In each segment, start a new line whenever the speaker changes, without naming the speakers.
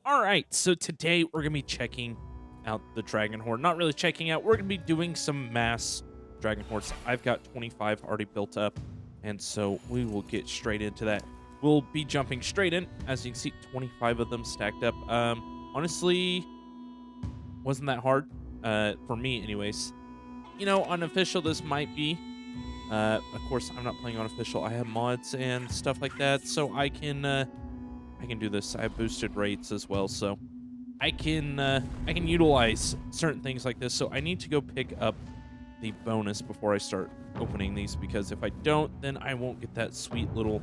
All right, so today we're gonna be checking out the Dragon Horde. Not really checking out, we're gonna be doing some mass Dragon Hordes. I've got 25 already built up, and so we will get straight into that. We'll be jumping straight in. As you can see, 25 of them stacked up. Honestly, wasn't that hard, for me anyways. You know, unofficial this might be. Of course, I'm not playing on official. I have mods and stuff like that, so I can do this. I have boosted rates as well, so I can utilize certain things like this. So I need to go pick up the bonus before I start opening these, because if I don't, then I won't get that sweet little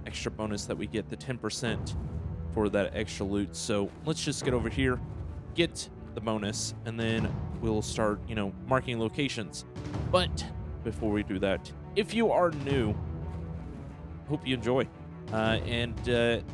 extra bonus that we get, the 10% for that extra loot. So let's just get over here, get the bonus, and then we'll start, marking locations. But before we do that, if you are new, hope you enjoy. And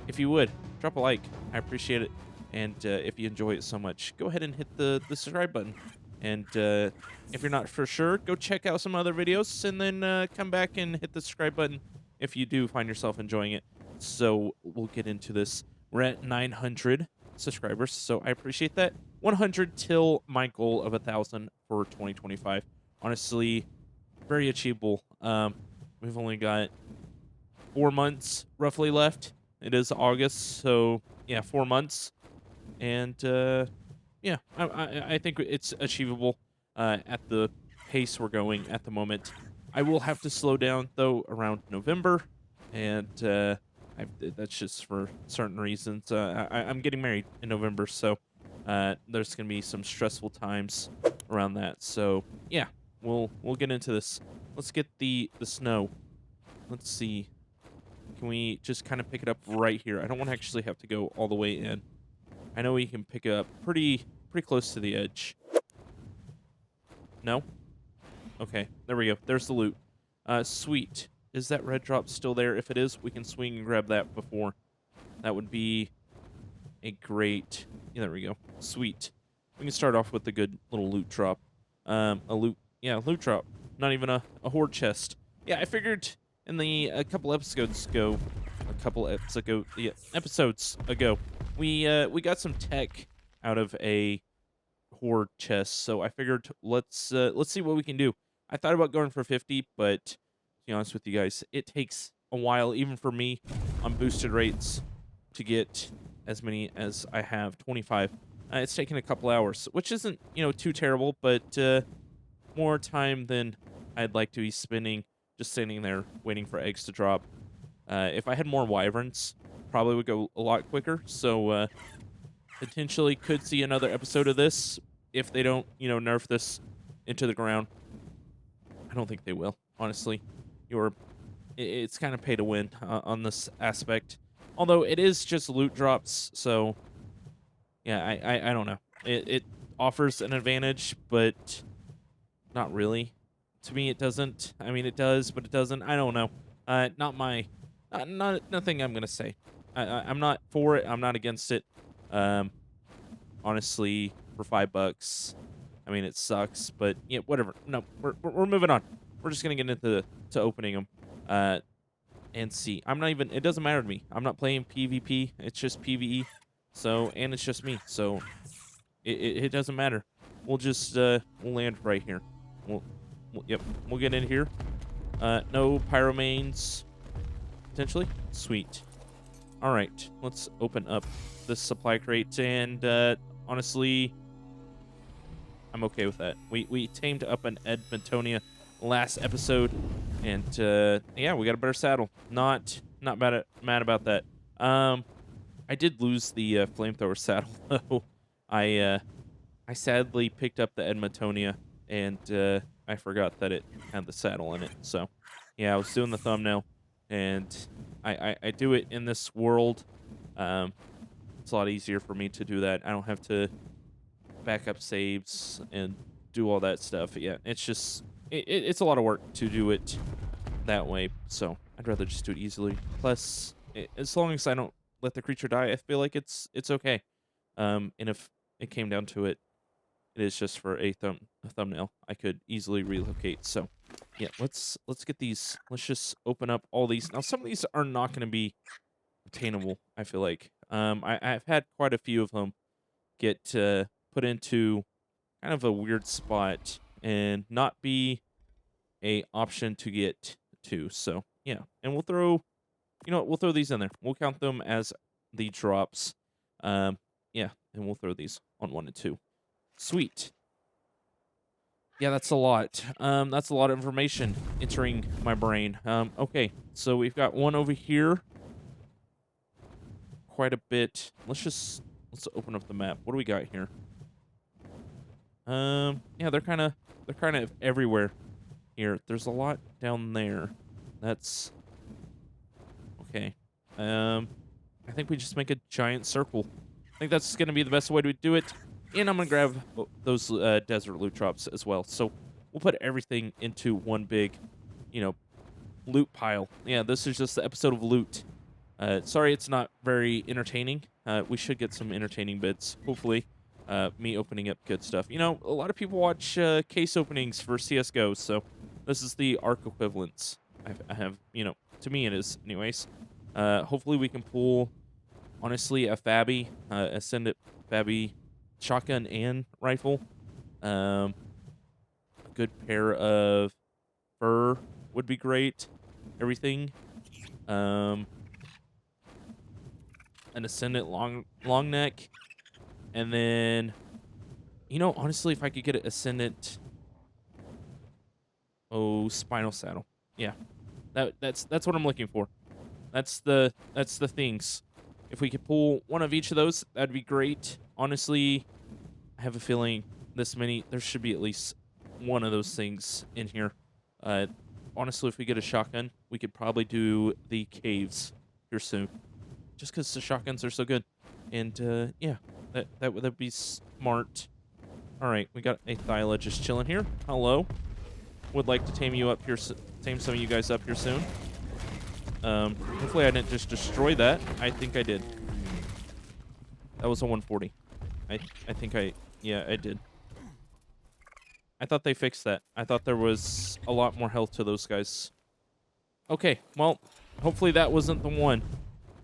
if you would, drop a like. I appreciate it. And if you enjoy it so much, go ahead and hit the subscribe button. And if you're not for sure, go check out some other videos and then come back and hit the subscribe button if you do find yourself enjoying it. So we'll get into this. We're at 900 subscribers, so I appreciate that. 100 till my goal of 1,000 for 2025. Honestly, very achievable. We've only got 4 months roughly left. It is August, so yeah, 4 months. And yeah, I think it's achievable at the pace we're going at the moment. I will have to slow down though around November, and that's just for certain reasons. I'm getting married in November, so there's gonna be some stressful times around that. So yeah, we'll get into this. Let's get the snow. Let's see. Can we just kind of pick it up right here? I don't want to actually have to go all the way in. I know we can pick it up pretty close to the edge. No? Okay, there we go. There's the loot. Sweet. Is that red drop still there? If it is, we can swing and grab that before. That would be a great... Yeah, there we go. Sweet. We can start off with the good little loot drop. Loot drop. Not even a horde chest. Yeah, I figured in the episodes ago, we got some tech out of a horde chest, so I figured let's see what we can do. I thought about going for 50, but to be honest with you guys, it takes a while, even for me on boosted rates, to get as many as I have, 25. It's taken a couple hours, which isn't too terrible, but more time than I'd like to be spending just standing there waiting for eggs to drop. If I had more wyverns, probably would go a lot quicker. So potentially could see another episode of this if they don't, nerf this into the ground. I don't think they will, honestly. It's kind of pay to win on this aspect. Although it is just loot drops, so yeah, I don't know. It offers an advantage, but not really. To me, it doesn't. I mean, it does, but it doesn't. I don't know. Nothing I'm gonna say. I'm not for it. I'm not against it. Honestly, for $5, I mean, it sucks, but yeah, whatever. No, we're moving on. We're just gonna get into to opening them, and see. I'm not even. It doesn't matter to me. I'm not playing PvP. It's just PvE. So, and it's just me. So, it doesn't matter. We'll just we'll land right here. Yep, we'll get in here. No pyromanes, potentially. Sweet. All right, let's open up this supply crate, and honestly, I'm okay with that. We tamed up an Edmontonia last episode, and yeah, we got a better saddle. Not mad about that. I did lose the flamethrower saddle though. I sadly picked up the Edmontonia, and I forgot that it had the saddle in it. So yeah, I was doing the thumbnail, and I do it in this world. It's a lot easier for me to do that. I don't have to back up saves and do all that stuff. Yeah, it's just it's a lot of work to do it that way. So I'd rather just do it easily. Plus, as long as I don't let the creature die, I feel like it's okay. And if it came down to it, it is just for a thumbnail. I could easily relocate. So yeah, let's get these. Let's just open up all these. Now some of these are not going to be obtainable, I feel like. I've had quite a few of them get put into kind of a weird spot and not be a option to get to. So yeah, and we'll throw, you know what, we'll throw these in there. We'll count them as the drops. Um, yeah, and we'll throw these on 1 and 2. Sweet. Yeah, that's a lot. That's a lot of information entering my brain. Okay, so we've got one over here. Quite a bit. Let's open up the map. What do we got here? Yeah, they're kind of everywhere here. There's a lot down there. That's okay. I think we just make a giant circle. I think that's gonna be the best way to do it. And I'm gonna grab those desert loot drops as well. So we'll put everything into one big, you know, loot pile. Yeah, this is just the episode of loot. Sorry, it's not very entertaining. We should get some entertaining bits, hopefully. Me opening up good stuff. You know, a lot of people watch case openings for CS:GO, so this is the Arc equivalents. I have, you know, to me it is, anyways. Hopefully we can pull, honestly, a Fabby, Ascendant Fabby shotgun and rifle. A good pair of fur would be great. Everything. An Ascendant long neck. And then, you know, honestly, if I could get an Ascendant, spinal saddle. Yeah, that's what I'm looking for. That's the things. If we could pull one of each of those, that'd be great. Honestly, I have a feeling there should be at least one of those things in here. Honestly, if we get a shotgun, we could probably do the caves here soon. Just because the shotguns are so good. And, yeah, that'd be smart. All right, we got a Thyla just chilling here. Hello. Would like to tame some of you guys up here soon. Hopefully I didn't just destroy that. I think I did. That was a 140. I think yeah, I did. I thought they fixed that. I thought there was a lot more health to those guys. Okay, well, hopefully that wasn't the one.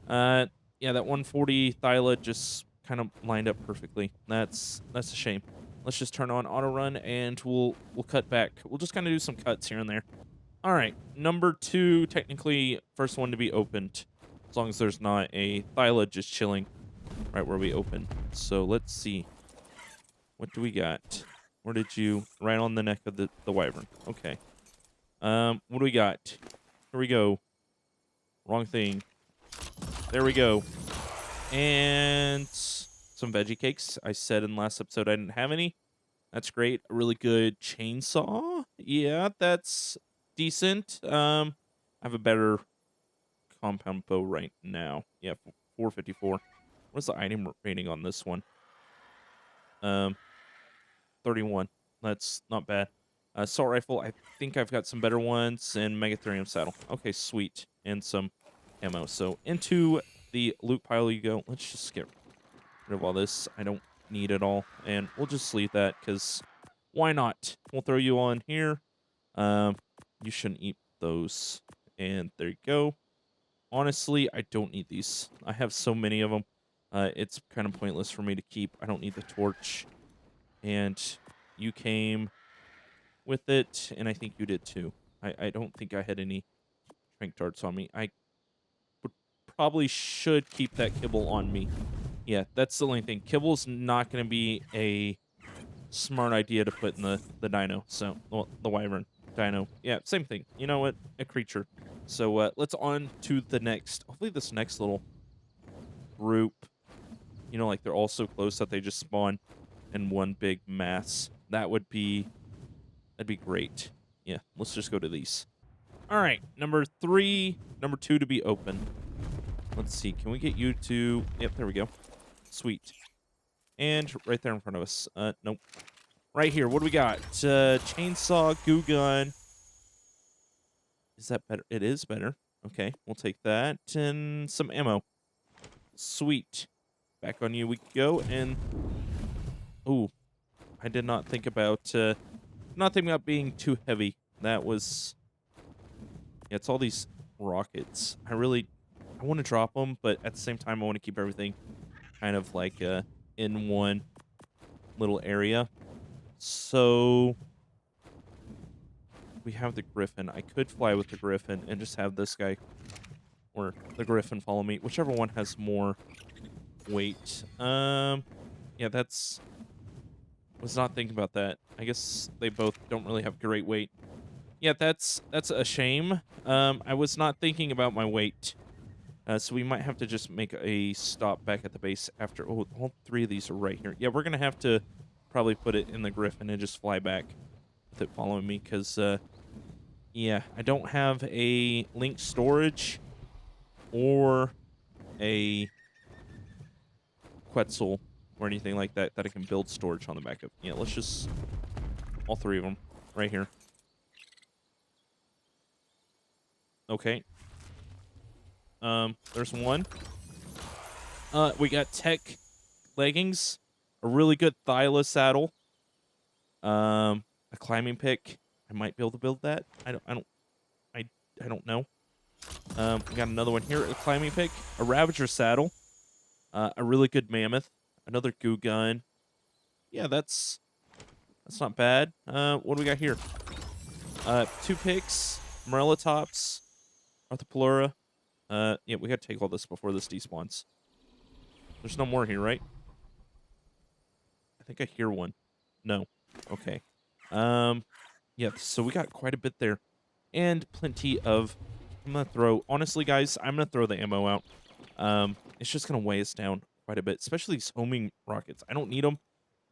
Yeah, that 140 Thyla just kind of lined up perfectly. That's a shame. Let's just turn on auto run and we'll cut back. We'll just kind of do some cuts here and there. All right, number 2, technically first one to be opened, as long as there's not a Thyla just chilling right where we open. So let's see. What do we got? Where did you? Right on the neck of the wyvern. Okay. What do we got? Here we go. Wrong thing. There we go. And some veggie cakes. I said in the last episode I didn't have any. That's great. A really good chainsaw. Yeah, that's decent. I have a better compound bow right now. Yeah, 454. What's the item rating on this one? 31. That's not bad. Assault rifle, I think I've got some better ones, and Megatherium saddle. Okay, sweet. And some ammo. So into the loot pile you go. Let's just get rid of all this. I don't need it all. And we'll just leave that, because why not? We'll throw you on here. You shouldn't eat those. And there you go. Honestly, I don't need these. I have so many of them. It's kind of pointless for me to keep. I don't need the torch. And you came with it, and I think you did too. I don't think I had any trank darts on me. I probably should keep that kibble on me. Yeah, that's the only thing. Kibble's not going to be a smart idea to put in the dino. So, well, the wyvern dino. Yeah, same thing. You know what? A creature. So let's on to the next. Hopefully this next little group, you know, like they're all so close that they just spawn in one big mass. That'd be great. Yeah, let's just go to these. All right, number 2 to be open. Let's see. Can we get you to? Yep, there we go. Sweet. And right there in front of us. Nope. Right here. What do we got? Chainsaw, goo gun. Is that better? It is better. Okay, we'll take that. And some ammo. Sweet. Back on you we go. And ooh, I did not think about being too heavy. That was, yeah, it's all these rockets. I I want to drop them, but at the same time, I want to keep everything kind of like in one little area. So we have the griffin. I could fly with the griffin and just have this guy or the griffin follow me, whichever one has more weight. Yeah, that's was not thinking about that. I guess they both don't really have great weight. Yeah, that's a shame. I was not thinking about my weight. So we might have to just make a stop back at the base after. Oh, all three of these are right here. Yeah, we're gonna have to probably put it in the griffin and just fly back with it following me, because yeah, I don't have a link storage or a Quetzal or anything like that that I can build storage on the back of. Yeah, let's just all three of them right here. Okay. There's one. We got tech leggings, a really good thighless saddle, a climbing pick. I might be able to build that. I don't know. We got another one here, a climbing pick, a Ravager saddle, a really good mammoth, another goo gun. Yeah, that's not bad. What do we got here? Two picks, Morella tops, Arthropleura. Yeah, we gotta take all this before this despawns. There's no more here, right? I think I hear one. No. Okay. Yeah, so we got quite a bit there. And plenty of... I'm gonna throw... Honestly, guys, I'm gonna throw the ammo out. It's just gonna weigh us down quite a bit, especially these homing rockets. I don't need them,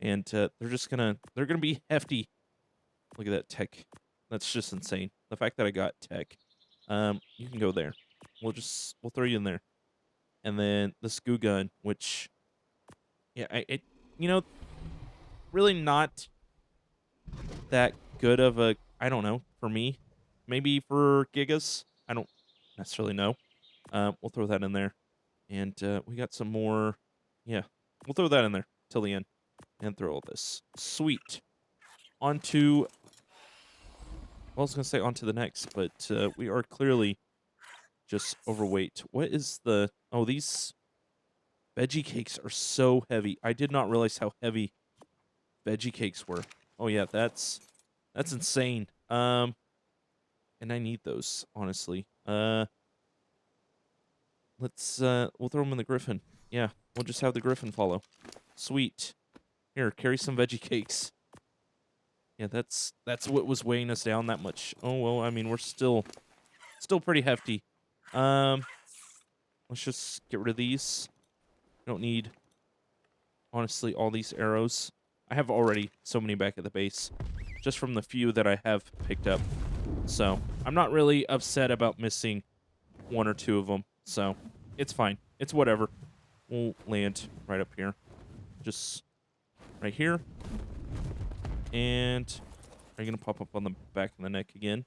and they're just gonna... They're gonna be hefty. Look at that tech. That's just insane. The fact that I got tech. You can go there. We'll throw you in there. And then the goo gun, which... Yeah, you know, really not that good of a, I don't know, for me. Maybe for Gigas. I don't necessarily know. We'll throw that in there. And we got some more. Yeah, we'll throw that in there till the end. And throw all this. Sweet. On to, well, I was going to say on to the next, but we are clearly just overweight. What is the, oh, these veggie cakes are so heavy. I did not realize how heavy veggie cakes were. Oh yeah, that's insane. And I need those, honestly. We'll throw them in the griffin. Yeah, we'll just have the griffin follow. Sweet. Here, carry some veggie cakes. Yeah, that's what was weighing us down that much. Oh well, I mean, we're still pretty hefty. Let's just get rid of these. I don't need, honestly, all these arrows. I have already so many back at the base, just from the few that I have picked up. So I'm not really upset about missing one or two of them. So it's fine. It's whatever. We'll land right up here. Just right here. And are you going to pop up on the back of the neck again?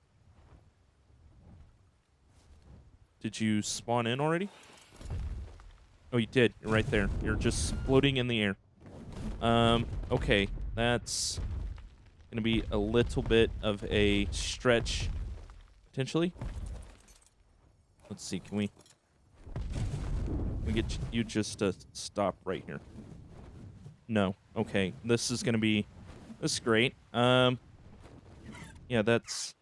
Did you spawn in already? Oh, you did. You're right there. You're just floating in the air. Okay. That's going to be a little bit of a stretch, potentially. Let's see. Can we get you just to stop right here? No. Okay. This is great. Yeah, that's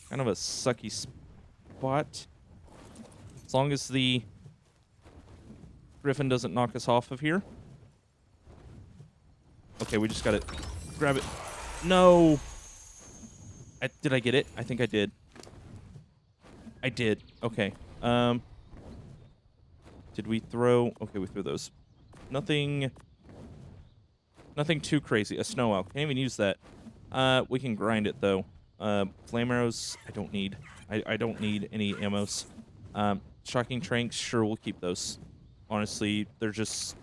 kind of a sucky spot. As long as the griffin doesn't knock us off of here. Okay, we just gotta grab it. No! Did I get it? I think I did. I did. Okay. Did we throw... Okay, we threw those. Nothing too crazy. A snow owl. Can't even use that. We can grind it, though. Flame arrows, I don't need. I don't need any ammos. Shocking tranks, sure, we'll keep those. Honestly, they're just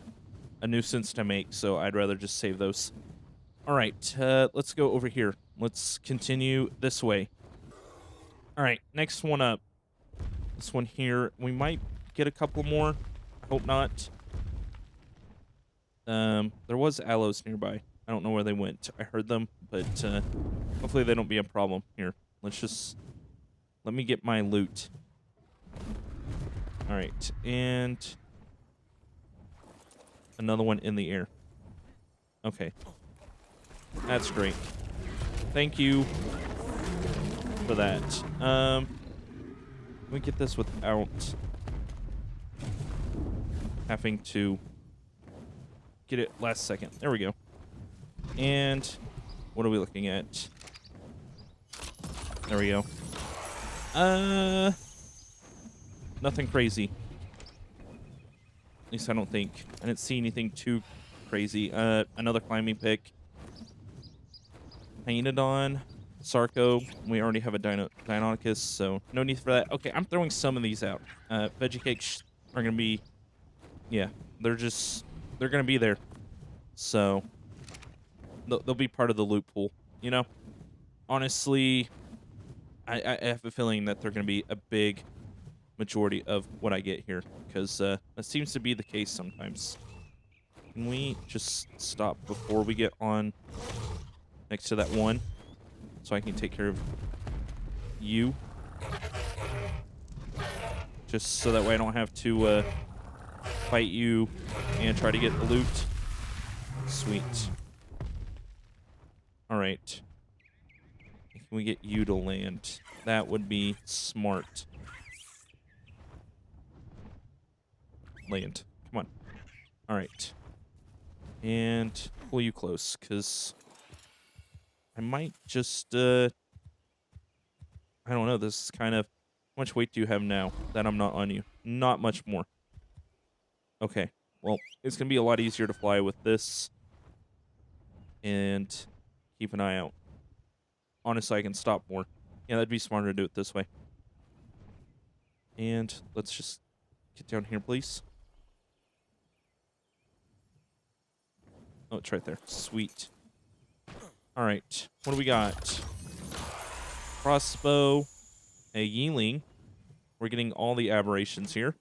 a nuisance to make, so I'd rather just save those. All right, let's go over here. Let's continue this way. All right, next one up. This one here. We might get a couple more. I hope not. There was aloes nearby. I don't know where they went. I heard them, but hopefully they don't be a problem. Here, let me get my loot. All right, and another one in the air. Okay, that's great. Thank you for that. Let me get this without having to get it last second. There we go. And what are we looking at? There we go. Nothing crazy. At least I don't think. I didn't see anything too crazy. Another climbing pick. Hyaenodon, Sarco. We already have a Deinonychus, so no need for that. Okay, I'm throwing some of these out. Veggie cakes are gonna be, yeah, they're gonna be there. So they'll be part of the loot pool. You know, honestly, I have a feeling that they're gonna be a big majority of what I get here, because that seems to be the case sometimes. Can we just stop before we get on next to that one, so I can take care of you? Just so that way I don't have to fight you and try to get the loot. Sweet. All right. Can we get you to land? That would be smart. Land. Come on. All right. And pull you close, because I might just, I don't know, this is kind of, how much weight do you have now that I'm not on you? Not much more. Okay, well, it's going to be a lot easier to fly with this, and keep an eye out. Honestly, I can stop more. Yeah, that'd be smarter to do it this way. And let's just get down here, please. Oh, it's right there. Sweet. All right, what do we got? Crossbow, a Yeeling. We're getting all the aberrations here.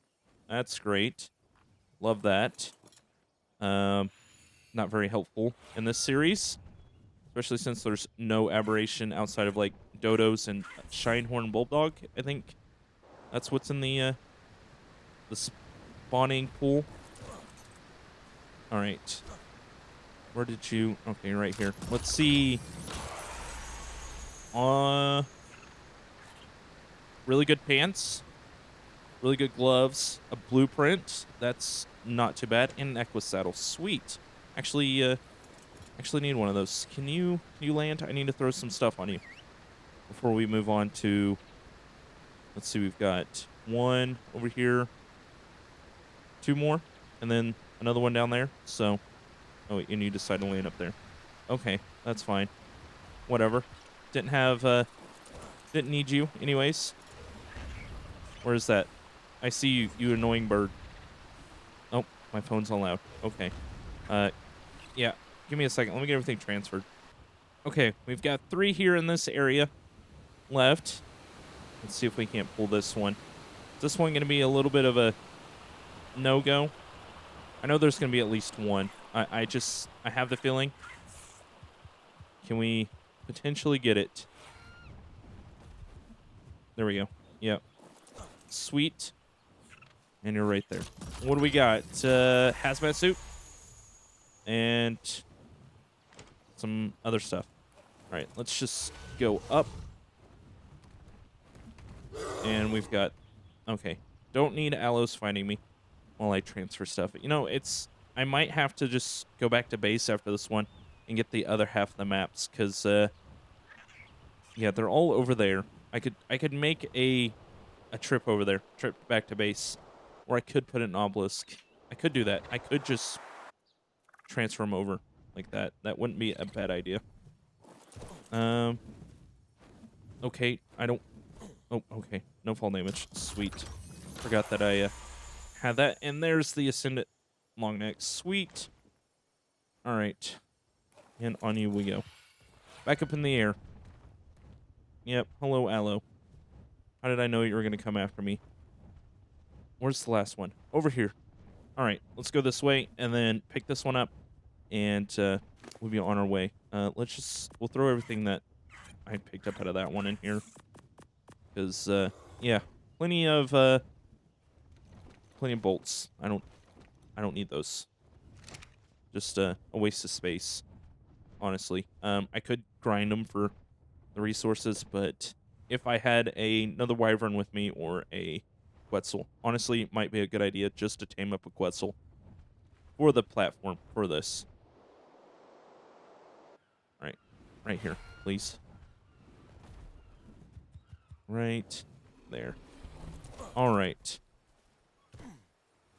That's great. Love that. Not very helpful in this series, especially since there's no aberration outside of like dodos and Shinehorn Bulldog. I think that's what's in the spawning pool. All right. Where did you? Okay, right here. Let's see. Really good pants, really good gloves, a blueprint. That's not too bad, and an Equus saddle. Sweet. Actually need one of those. Can you land? I need to throw some stuff on you before we move on to. Let's see. We've got one over here, two more, and then another one down there. So, oh, wait, and you decide to land up there. Okay, that's fine. Whatever. Didn't need you anyways. Where's that? I see you, you annoying bird. Oh, my phone's all loud. Okay. Yeah, give me a second. Let me get everything transferred. Okay, we've got 3 here in this area left. Let's see if we can't pull this one. Is this one going to be a little bit of a no-go? I know there's going to be at least one. I have the feeling. Can we potentially get it? There we go. Yep. Sweet. And you're right there. What do we got? Hazmat suit. And some other stuff. All right, let's just go up. And we've got... Okay. Don't need Allos finding me while I transfer stuff. You know, I might have to just go back to base after this one and get the other half of the maps, because, yeah, they're all over there. I could make a trip over there, trip back to base, or I could put an obelisk. I could do that. I could just transfer them over like that. That wouldn't be a bad idea. Okay, I don't... Oh, okay. No fall damage. Sweet. Forgot that I had that. And there's the Ascendant Longneck. Sweet. All right. And on you we go. Back up in the air. Yep. Hello, Allo. How did I know you were going to come after me? Where's the last one? Over here. All right. Let's go this way and then pick this one up. And we'll be on our way. We'll throw everything that I picked up out of that one in here. Because, yeah, plenty of plenty of bolts. I don't need those. Just a waste of space, honestly. I could grind them for the resources, but if I had another wyvern with me or a Quetzal, honestly, it might be a good idea just to tame up a Quetzal for the platform for this. All right, right here, please. Right there. All right.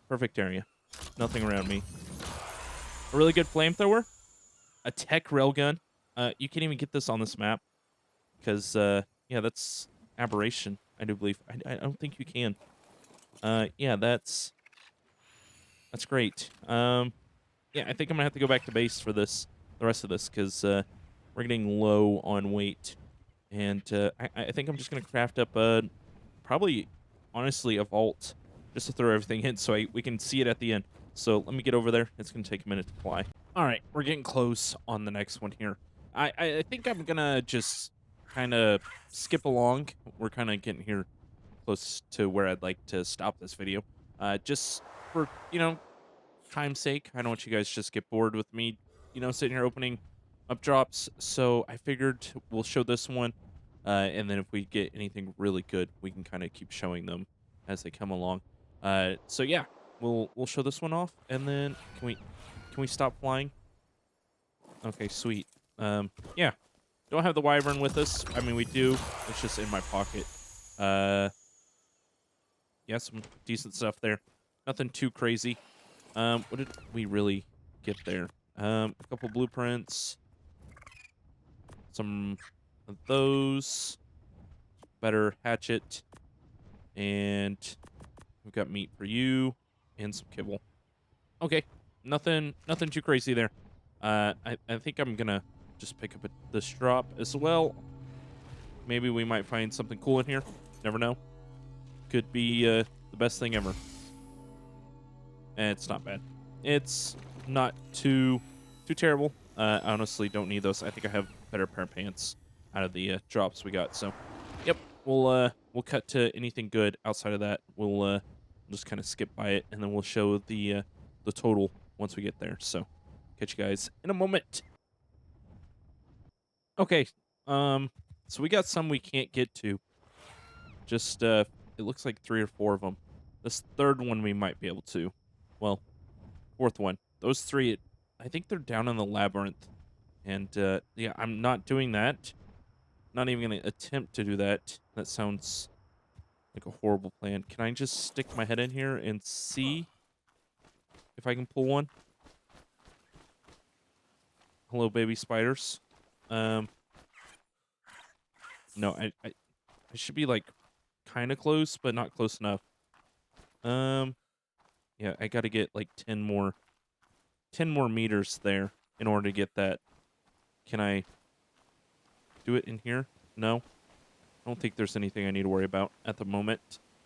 Perfect area. Nothing around me. A really good flamethrower. A tech railgun. You can't even get this on this map because, yeah, that's aberration. I do believe. I don't think you can. Yeah, that's great. Yeah, I think I'm gonna have to go back to base for this, the rest of this, because we're getting low on weight, and I think I'm just gonna craft up probably, honestly, a vault just to throw everything in so we can see it at the end. So let me get over there. It's gonna take a minute to fly. All right, we're getting close on the next one here. I think I'm gonna just kind of skip along. We're kind of getting here close to where I'd like to stop this video. Just for, time's sake. I don't want you guys just get bored with me, sitting here opening up drops. So I figured we'll show this one, and then if we get anything really good, we can kind of keep showing them as they come along. So yeah, we'll show this one off, and then can we stop flying? Okay, sweet. Yeah, don't have the wyvern with us. I mean, we do. It's just in my pocket. Yeah, some decent stuff there. Nothing too crazy. What did we really get there? A couple blueprints. Some of those. Better hatchet. And we've got meat for you. And some kibble. Okay. Nothing too crazy there. I think I'm gonna just pick up this drop as well. Maybe we might find something cool in here. Never know. Could be the best thing ever. And it's not bad. It's not too terrible. I honestly don't need those. I think I have a better pair of pants out of the drops we got. So, yep, we'll cut to anything good outside of that. We'll just kind of skip by it, and then we'll show the total once we get there. So, catch you guys in a moment. Okay, so we got some we can't get to. Just it looks like 3 or 4 of them. This third one we might be able to. Well, fourth one. Those 3, I think they're down in the labyrinth. And, yeah, I'm not doing that. Not even going to attempt to do that. That sounds like a horrible plan. Can I just stick my head in here and see if I can pull one? Hello, baby spiders. No, I should be, like, kind of close, but not close enough. Yeah, I got to get, like, 10 more meters there in order to get that. Can I do it in here? No. I don't think there's anything I need to worry about at the moment,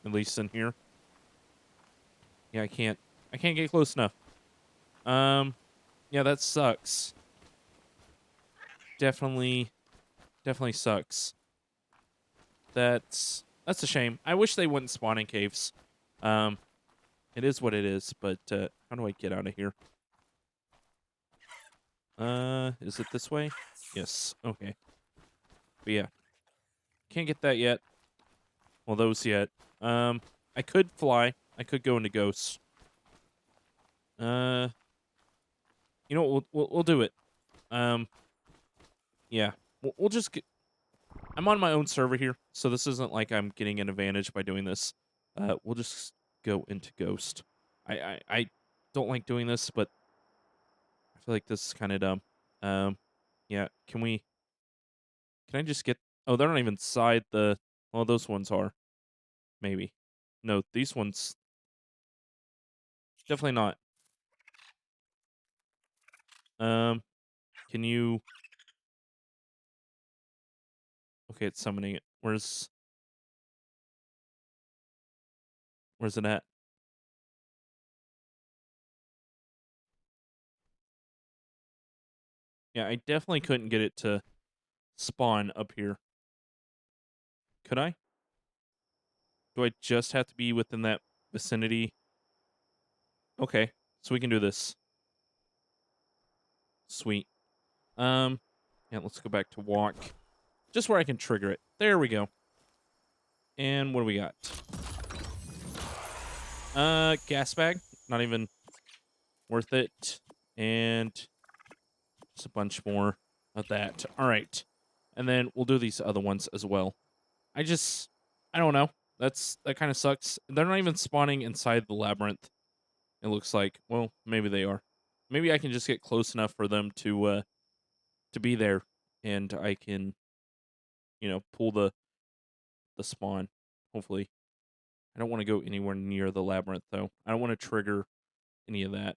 at least in here. Yeah, I can't get close enough. Yeah, that sucks. Definitely sucks. That's a shame. I wish they wouldn't spawn in caves. It is what it is, but how do I get out of here? Is it this way? Yes. Okay. But yeah. Can't get that yet. Well, those yet. I could fly. I could go into ghosts. You know what? We'll do it. Yeah. We'll just get. I'm on my own server here, so this isn't like I'm getting an advantage by doing this. We'll just go into ghost. I don't like doing this, but I feel like this is kind of dumb. Yeah. Can I just get? Oh, they're not even inside the. Well, those ones are. Maybe. No, these ones. Definitely not. Can you? Okay, it's summoning it. Where's it at? Yeah, I definitely couldn't get it to spawn up here. Could I? Do I just have to be within that vicinity Okay, so we can do this. Sweet. Yeah, let's go back to walk. Just where I can trigger it. There we go. And what do we got? Gas bag. Not even worth it. And just a bunch more of that. All right. And then we'll do these other ones as well. I don't know. That kind of sucks. They're not even spawning inside the labyrinth. It looks like. Well, maybe they are. Maybe I can just get close enough for them to be there, and I can, pull the spawn. Hopefully, I don't want to go anywhere near the labyrinth though. I don't want to trigger any of that.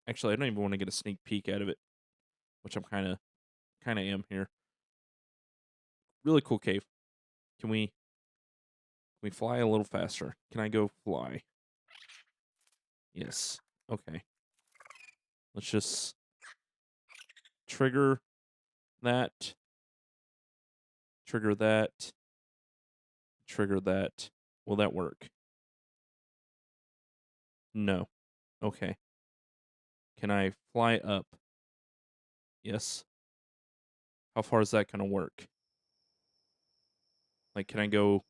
Actually, I don't even want to get a sneak peek out of it, which I'm kind of am here. Really cool cave. Can we fly a little faster? Can I go fly? Yes. Okay. Let's just trigger that, trigger that, trigger that. Will that work? No. Okay. Can I fly up? Yes. How far is that going to work? Like, can I go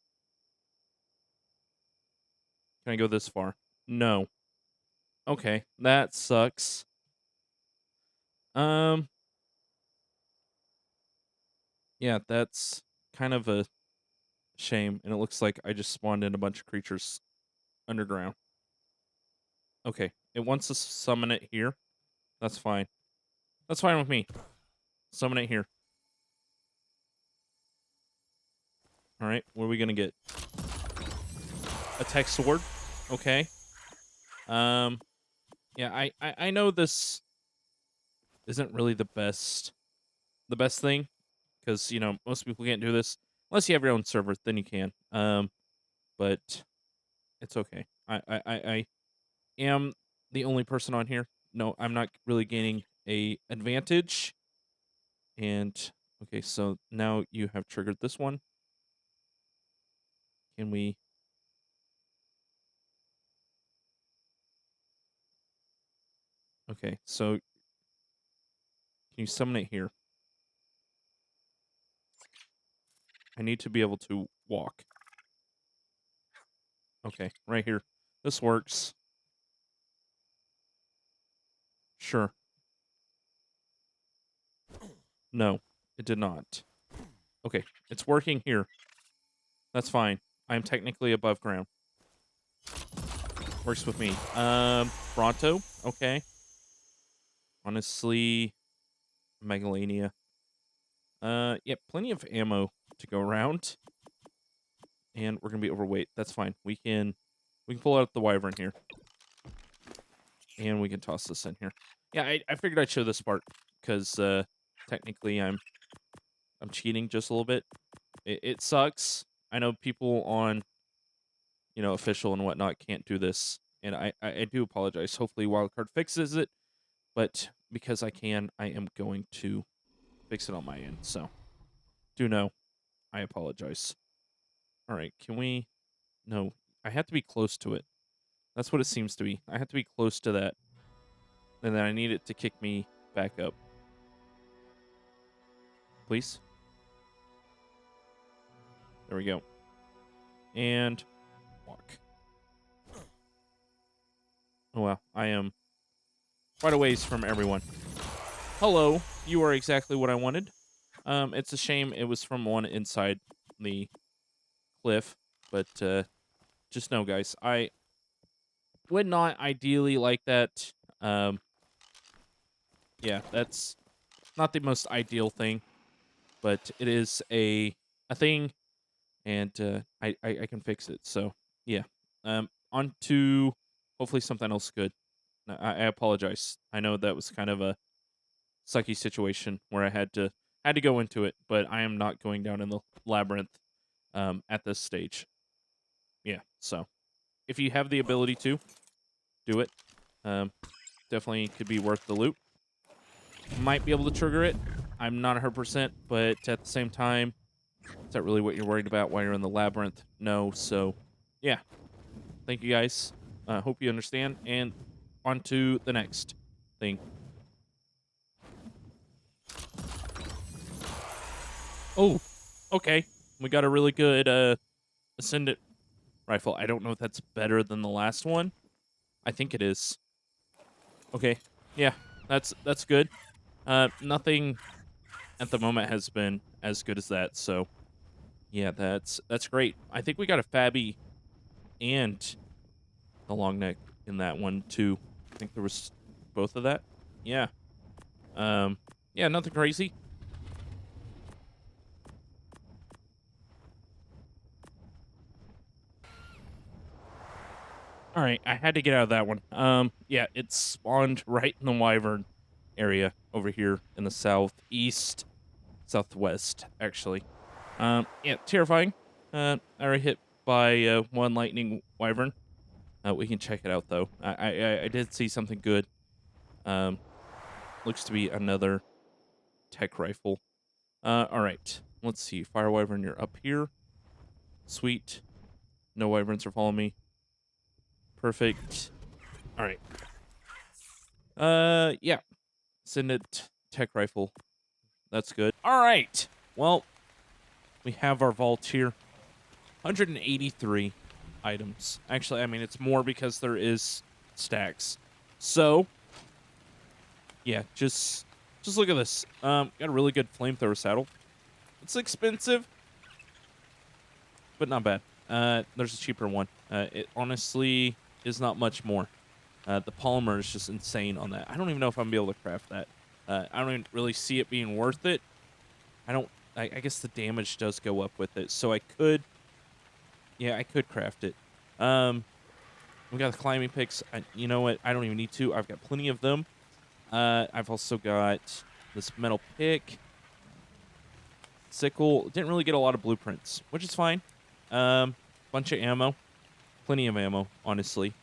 this far? No. Okay. That sucks. Um, yeah, that's kind of a shame. And it looks like I just spawned in a bunch of creatures underground. Okay. It wants to summon it here. That's fine. That's fine with me. Summon it here. All right. What are we going to get? A tech sword. Okay. Um, yeah, I know this isn't really the best thing, because most people can't do this unless you have your own server. Then you can. But it's okay. I am the only person on here. No, I'm not really gaining a advantage. And okay, so now you have triggered this one. Can we? Okay, so can you summon it here? I need to be able to walk. Okay, right here. This works. Sure. No, it did not. Okay, it's working here. That's fine. I'm technically above ground. Works with me. Bronto. Okay. Honestly, Megalania. Yeah, plenty of ammo to go around, and we're gonna be overweight. That's fine. We can pull out the wyvern here, and we can toss this in here. Yeah, I figured I'd show this part because technically I'm cheating just a little bit. It sucks. I know people on official and whatnot can't do this, and I do apologize. Hopefully, Wildcard fixes it, but because I can, I am going to fix it on my end. So, do know, I apologize. All right, can we? No, I have to be close to it. That's what it seems to be. I have to be close to that, and then I need it to kick me back up. Please. There we go. And walk. Oh wow, I am quite a ways from everyone. Hello, you are exactly what I wanted. It's a shame it was from one inside the cliff, but just know, guys, I would not ideally like that. Um, yeah, that's not the most ideal thing, but it is a thing, and I can fix it. So yeah, on to hopefully something else good. I apologize. I know that was kind of a sucky situation where I had to go into it, but I am not going down in the labyrinth at this stage. Yeah, so if you have the ability to do it, um, definitely could be worth the loot. Might be able to trigger it. I'm not 100%, but at the same time, is that really what you're worried about while you're in the labyrinth? No. So, yeah. Thank you guys. Hope you understand. And on to the next thing. Oh, okay. We got a really good ascendant rifle. I don't know if that's better than the last one. I think it is. Okay. Yeah, that's good. Nothing at the moment has been as good as that. So yeah, that's great. I think we got a Fabby and a long neck in that one too. I think there was both of that. Yeah. Um. Yeah, nothing crazy. All right, I had to get out of that one. Yeah, it spawned right in the wyvern area over here in the southeast, southwest, actually. Yeah, terrifying. I already hit by one lightning wyvern. We can check it out though. I did see something good. Um, looks to be another tech rifle. All right, let's see. Fire wyvern, you're up here. Sweet. No wyverns are following me. Perfect. All right. Yeah. Send it tech rifle. That's good. All right. Well, we have our vault here. 183 items. Actually, I mean it's more because there is stacks. So, yeah, just look at this. Got a really good flamethrower saddle. It's expensive, but not bad. There's a cheaper one. It honestly is not much more. The polymer is just insane on that. I don't even know if I'm gonna be able to craft that. I don't even really see it being worth it. I don't. I guess the damage does go up with it, so I could. Yeah, I could craft it. We got the climbing picks. You know what? I don't even need to. I've got plenty of them. I've also got this metal pick, sickle. Didn't really get a lot of blueprints, which is fine. Bunch of ammo, plenty of ammo, honestly.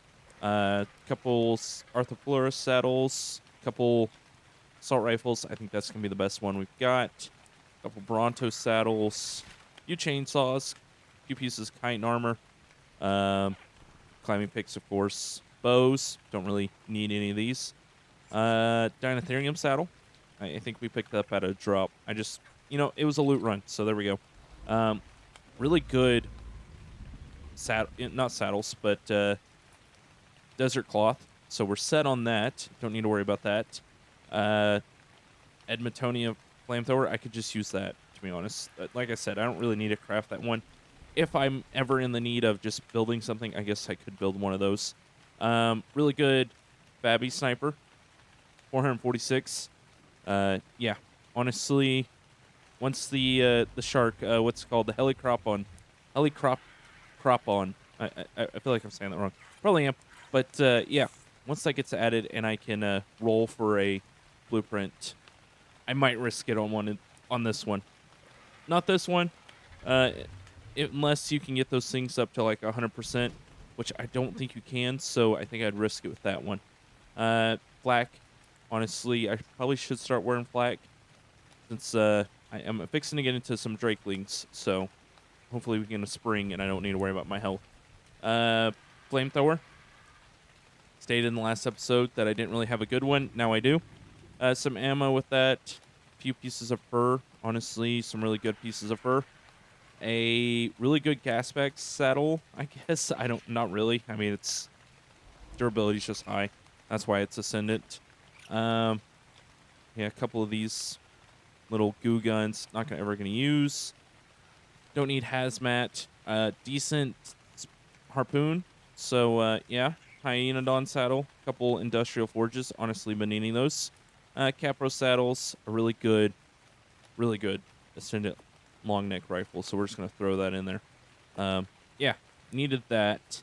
Couple Arthropleurus saddles, couple assault rifles. I think that's gonna be the best one we've got. Couple Bronto saddles, few chainsaws, few pieces of chitin armor, climbing picks, of course. Bows, don't really need any of these. Dinotherium saddle. I think we picked up at a drop. It was a loot run, so there we go. Really good not saddles, but desert cloth. So we're set on that. Don't need to worry about that. Edmontonia flamethrower. I could just use that, to be honest. Like I said, I don't really need to craft that one. If I'm ever in the need of just building something, I guess I could build one of those. Really good Babby sniper. 446. Yeah. Honestly, once the shark, what's it called, the helicrop on. I feel like I'm saying that wrong. Probably am. But yeah, once that gets added and I can roll for a blueprint, I might risk it on this one. Not this one. Unless you can get those things up to like 100%, which I don't think you can. So I think I'd risk it with that one. Flak. Honestly, I probably should start wearing flak since I am fixing to get into some drakelings. So hopefully we get a spring and I don't need to worry about my health. Flamethrower. Stated in the last episode that I didn't really have a good one. Now I do. Some ammo with that. A few pieces of fur. Honestly, some really good pieces of fur. A really good gasback saddle, I guess. Not really. I mean, its durability is just high. That's why it's ascendant. Yeah, a couple of these little goo guns. Not ever gonna use. Don't need hazmat. Decent harpoon. So yeah, Hyenodon saddle. Couple industrial forges. Honestly, been needing those. Capro saddles. A really good ascendant long neck rifle. So we're just gonna throw that in there. Yeah, needed that.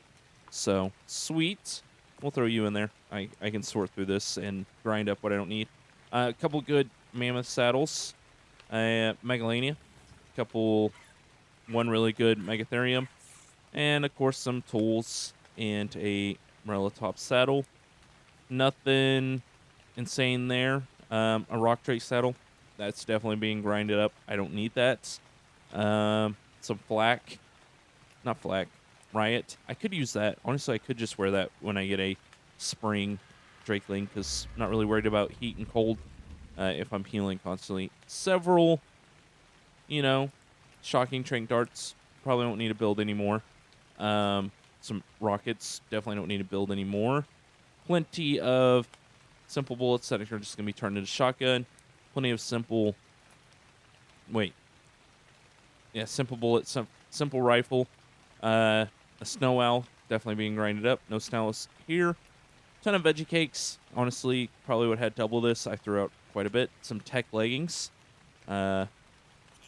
So sweet. We'll throw you in there. I can sort through this and grind up what I don't need. A couple good mammoth saddles. Megalania. One really good Megatherium. And of course some tools and a Morella top saddle. Nothing insane there. A rock drake saddle. That's definitely being grinded up. I don't need that. Some flak. Not flak. Riot. I could use that. Honestly, I could just wear that when I get a spring Drakeling, because I'm not really worried about heat and cold if I'm healing constantly. Several, you know, shocking trank darts. Probably don't need to build anymore. Some rockets. Definitely don't need to build anymore. Plenty of simple bullets that are just going to be turned into shotgun. Plenty of simple... Wait. Yeah, simple bullet, simple rifle. A snow owl, definitely being grinded up. No snow owls here. Ton of veggie cakes. Honestly, probably would have had double this. I threw out quite a bit. Some tech leggings. Yeah,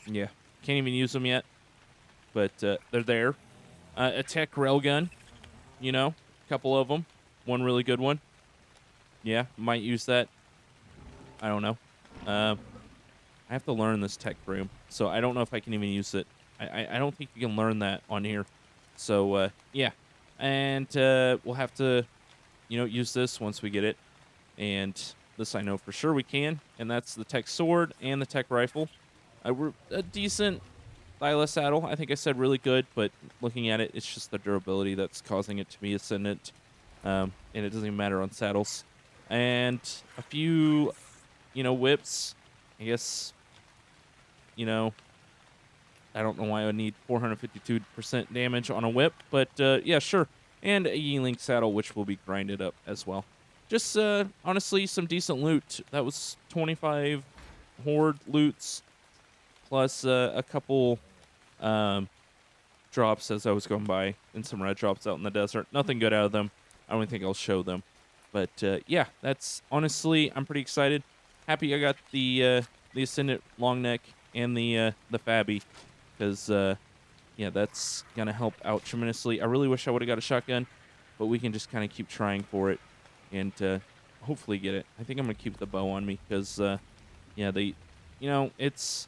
can't even use them yet, but they're there. A tech railgun, you know, a couple of them. One really good one. Yeah, might use that. I don't know. I have to learn this tech broom, so I don't know if I can even use it. I don't think you can learn that on here. So, yeah. And we'll have to, use this once we get it. And this I know for sure we can. And that's the tech sword and the tech rifle. We're a decent Thyla saddle. I think I said really good, but looking at it, it's just the durability that's causing it to be ascendant. And it doesn't even matter on saddles. And a few, whips. I guess, I don't know why I would need 452% damage on a whip, but yeah, sure. And a Yeeling saddle, which will be grinded up as well. Just, honestly, some decent loot. That was 25 Hoard loots, plus a couple drops as I was going by, and some red drops out in the desert. Nothing good out of them. I don't think I'll show them. But, yeah, that's, honestly, I'm pretty excited. Happy I got the Ascendant long neck and the Fabby. Because, yeah, that's going to help out tremendously. I really wish I would have got a shotgun, but we can just kind of keep trying for it and hopefully get it. I think I'm going to keep the bow on me because, yeah, it's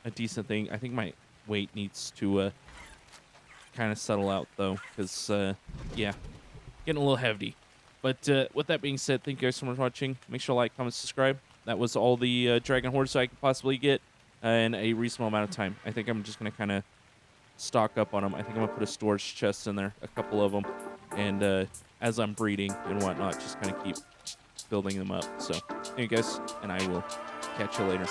a decent thing. I think my weight needs to kind of settle out, though, because, yeah, getting a little heavy. But with that being said, thank you guys so much for watching. Make sure to like, comment, subscribe. That was all the Dragon Hordes I could possibly get in a reasonable amount of time. I think I'm just going to kind of stock up on them. I think I'm going to put a storage chest in there, a couple of them. And as I'm breeding and whatnot, just kind of keep building them up. So, thank you guys, and I will catch you later.